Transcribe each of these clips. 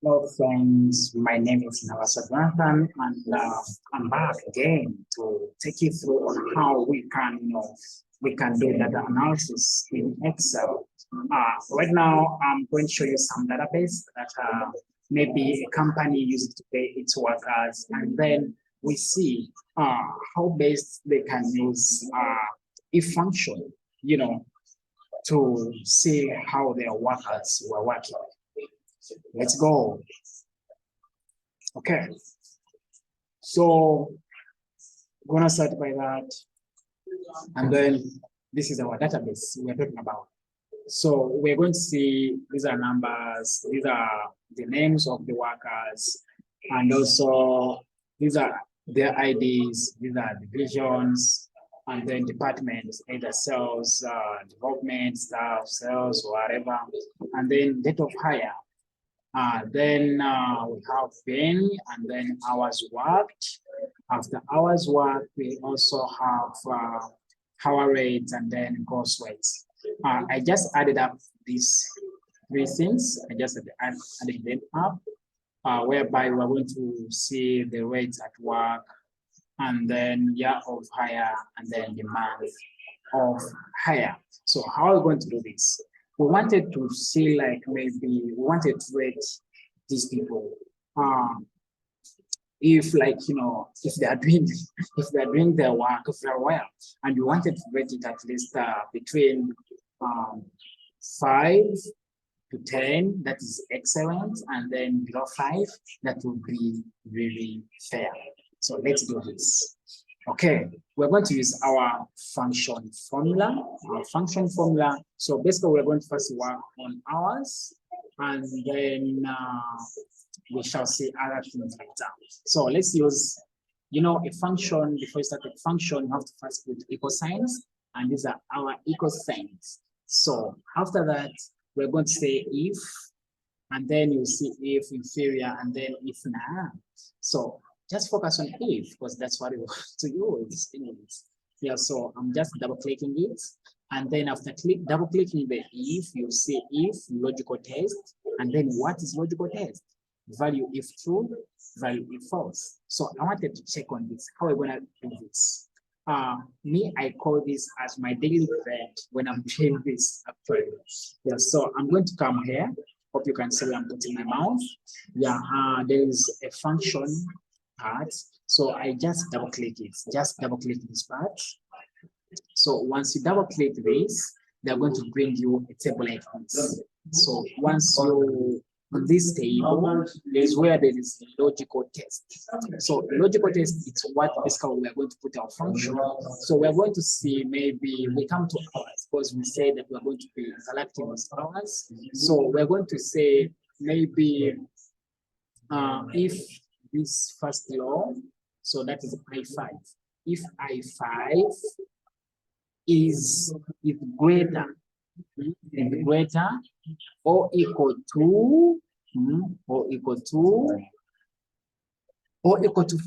Hello friends, my name is Nawasabrantan and I'm back again to take you through on how we can do data analysis in Excel. Right now, I'm going to show you some database that maybe a company uses to pay its workers, and then we see how best they can use a function, to see how their workers were working. Let's go. Okay. So I'm gonna start by that. And then this is our database we're talking about. So we're going to see these are numbers, these are the names of the workers, and also these are their IDs, these are divisions, and then departments, either sales, development, staff, sales, whatever, and then date of hire. Then we have been, and then hours worked. After hours worked, we also have hour rates and then gross rates. I just added up these three things. I just added them up, whereby we're going to see the rates at work, and then year of hire, and then the month of hire. So how are we going to do this? We wanted to see, like, maybe we wanted to rate these people. If, like, if they are doing their work very well, and we wanted to rate it at least between 5 to 10, that is excellent, and then below 5, that would be really fair. So let's do this. Okay, we're going to use our function formula. So basically, we're going to first work on hours, and then we shall see other things like that. So let's use, a function. Before you start a function, you have to first put equal signs, and these are our equal signs. So after that, we're going to say if, and then you see if inferior, and then if not. So just focus on if, because that's what we want to use. Yeah, so I'm just double clicking it. And then after double clicking the if, you see if logical test. And then what is logical test? Value if true, value if false. So I wanted to check on this. How are we going to do this? I call this as my daily bread when I'm doing this actually. Yeah, so I'm going to come here. Hope you can see where I'm putting my mouse. Yeah, there is a function part. So I just double click it. Just double click this part. So once you double click this, they're going to bring you a table like this. So once you on this table, is where there is logical test. So logical test is what basically we are going to put our function. So we're going to see, maybe we come to hours, because we say that we're going to be interacting with hours. So we're going to say maybe if this first law, so that is I5. If I5 is greater or equal to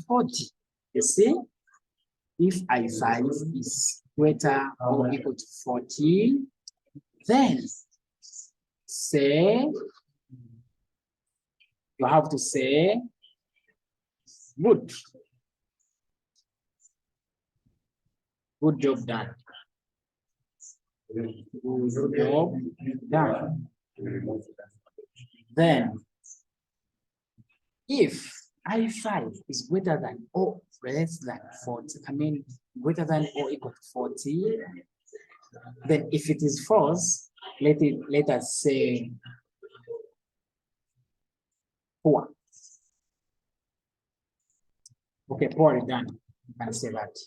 40. You see, if I5 is greater or equal to 40, then say you have to say good. Good job done. Good job done. Then, if I5 is greater than or less than 40, greater than or equal to 40, then if it is false, let us say poor. Okay, poor is done. You can say that.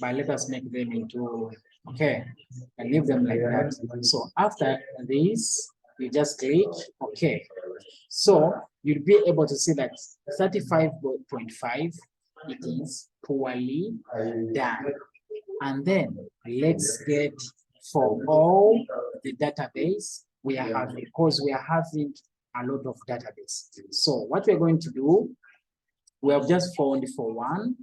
But let us make them into, okay, and leave them like that. So after this, you just click okay. So you'll be able to see that 35.5, it is poorly done. And then let's get for all the database we are having, because we are having a lot of database. So what we're going to do, we have just found for one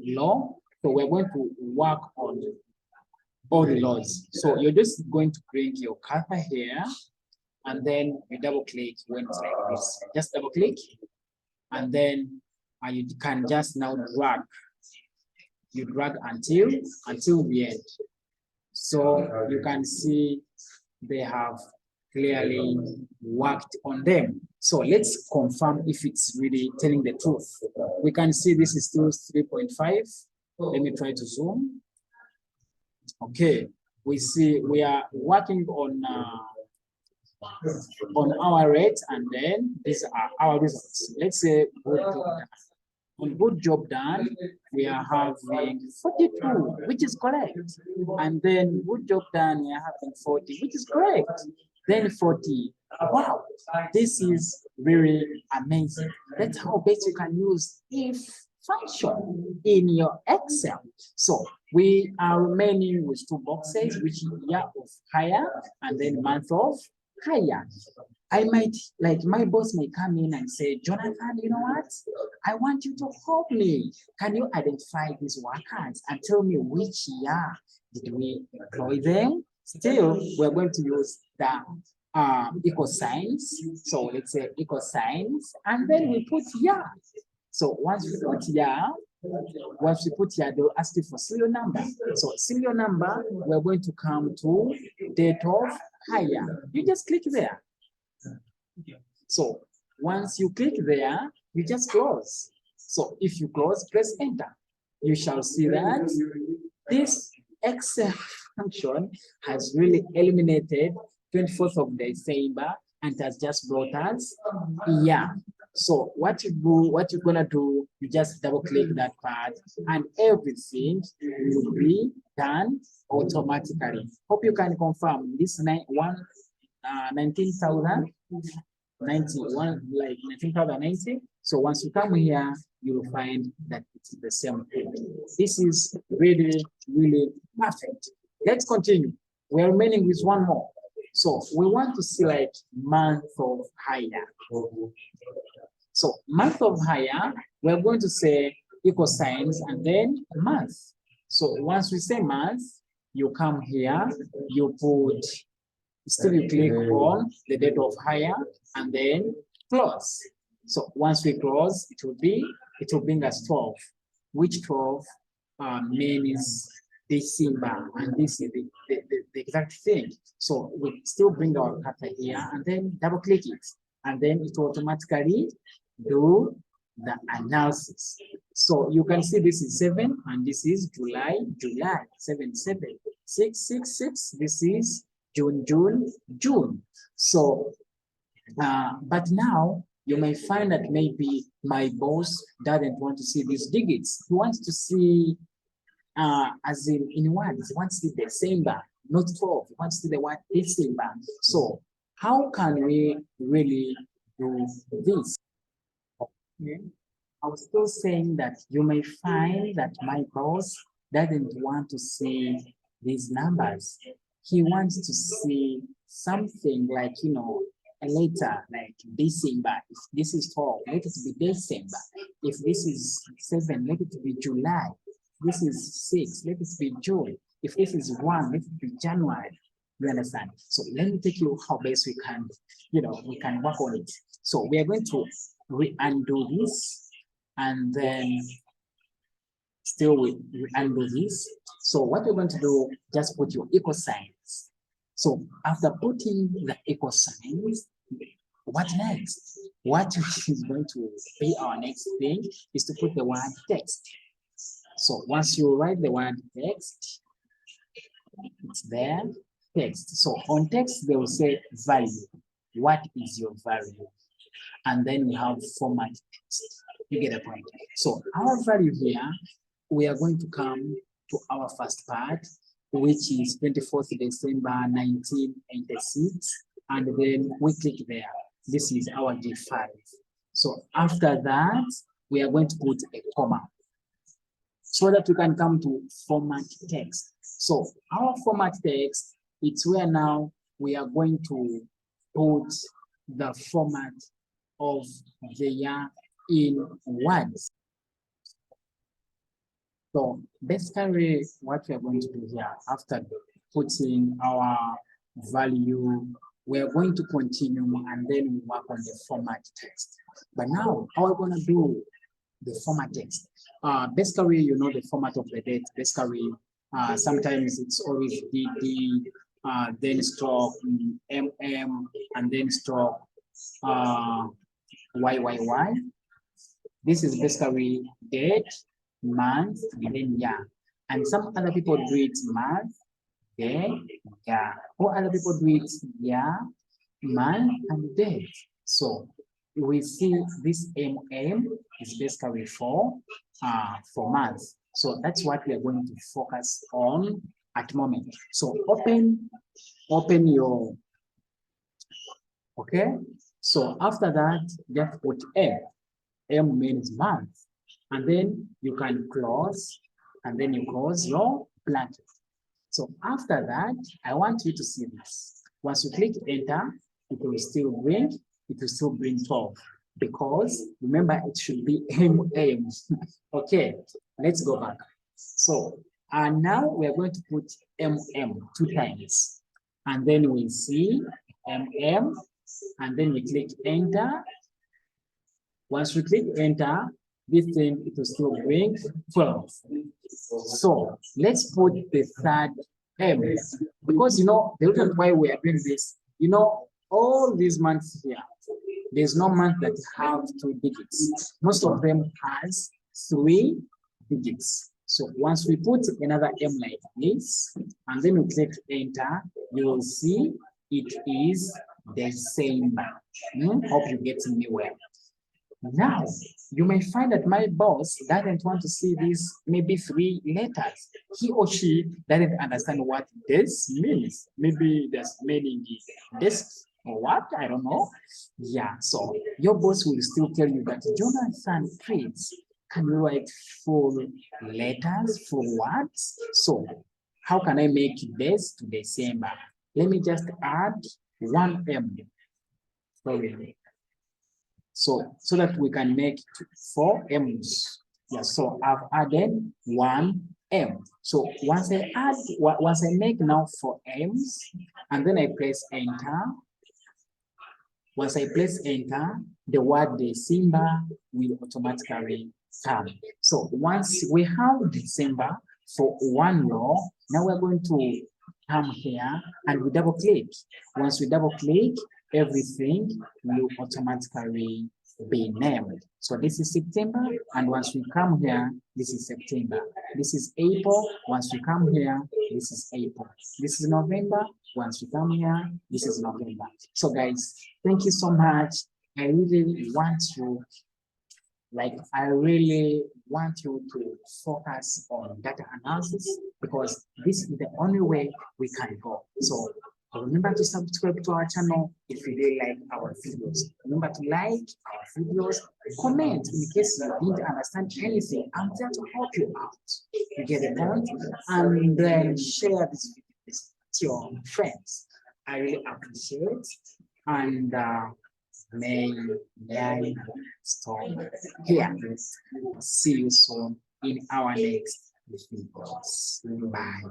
law. So we're going to work on all the laws. So you're just going to bring your cursor here, and then you double click when it's like this. Just double click, and then you can just now drag. You drag until the end. So you can see they have clearly worked on them. So let's confirm if it's really telling the truth. We can see this is still 3.5. Let me try to zoom. Okay, we see we are working on our rate, and then these are our results. Let's say good job done. On good job done, we are having 42, which is correct. And then good job done, we are having 40, which is correct. Then 40. Wow, this is really amazing. That's how best you can use if function in your Excel. So we are remaining with two boxes, which is year of hire and then month of hire. I might, like my boss may come in and say, Jonathan, you know what? I want you to help me. Can you identify these workers and tell me which year did we employ them? Still, we're going to use the equal signs. So let's say equal signs, and then we put year. So once we put year, they'll ask you for serial number. So serial number, we're going to come to date of hire. You just click there. So once you click there, you just close. So if you close, press enter. You shall see that this Excel function has really eliminated 24th of December and has just brought us year. So what you're gonna do, you just double click that part and everything will be done automatically. Hope you can confirm this 19,090. So once you come here, you will find that it's the same thing. This is really, really perfect. Let's continue. We are remaining with one more. So we want to select month of hire. So month of hire, we're going to say equal signs and then month. So once we say month, you come here, you put, still you click on the date of hire and then close. So once we close, it will bring us 12, which 12 means December, and this is the exact thing. So we still bring our cursor here and then double click it, and then it will automatically do the analysis. So you can see this is 7 and this is July, 7, 7, 6, 6, 6. This is June. So, but now you may find that maybe my boss doesn't want to see these digits. He wants to see, as in words, he wants to see December, not 12. He wants to see the word December. So how can we really do this? Okay. I was still saying that you may find that my boss doesn't want to see these numbers. He wants to see something like, you know, a letter like December. If this is 12, let it be December. If this is 7, let it be July. If this is 6, let it be June. If this is 1, let it be January. You understand? So let me take you how best we can, you know, we can work on it. So we are going to undo this, and then still we undo this. So what you're going to do, just put your equal signs. So after putting the equal signs, what next? What is going to be our next thing is to put the word text. So once you write the word text, it's there, text. So on text, they will say value. What is your value? And then we have format text. You get a point. So our value here, we are going to come to our first part, which is 24th December 1986, and then we click there. This is our G5. So after that, we are going to put a comma so that we can come to format text. So our format text, it's where now we are going to put the format of the year in words. So basically what we are going to do here, after putting our value, we are going to continue and then we work on the format text. But now, how are we going to do the format text? Basically, you know the format of the date. Basically, sometimes it's always DD, then stroke MM, and then stroke YYY. This is basically date, month, and then year. And some other people do it month, day, year. Or other people do it year, month, and date. So we see this MM is basically for months. So that's what we are going to focus on at the moment. So open your, okay. So after that, just put M. M means month. And then you can close, and then you close your blanket. So after that, I want you to see this. Once you click enter, it will still bring 12, because remember it should be MM. Okay, let's go back. So now we are going to put MM 2 times, and then we see MM, and then we click enter. Once we click enter, this thing, it will still bring 12. So let's put the third M, because you know the reason why we are doing this, you know, all these months here, there's no month that have 2 digits. Most of them has 3 digits. So once we put another M like this, and then we click enter, you will see it is December. Hope you get me well. Now, you may find that my boss doesn't want to see these maybe 3 letters. He or she doesn't understand what this means. Maybe there's meaning this or what, I don't know. Yeah, so your boss will still tell you that, Jonathan, please, can you write full letters for what? So how can I make this to December? Let me just add 1 M. Sorry. So that we can make 4 M's. Yeah, so I've added 1 M. So once I make now 4 M's, and then I press enter. Once I press enter, the word December will automatically come. So once we have December for 1 row, now we're going to come here and we double click. Once we double click, everything will automatically be named. So this is September, and once we come here, this is September. This is April, once we come here, this is April. This is November, once we come here, this is November. So guys, thank you so much. I really want you, to focus on data analysis, because this is the only way we can go. So remember to subscribe to our channel if you really like our videos. Remember to like our videos, comment in case you didn't understand anything. I'm there to help you out. You get the point? And then share this video to your friends. I really appreciate, and may I stop here. See you soon in our next videos. Bye.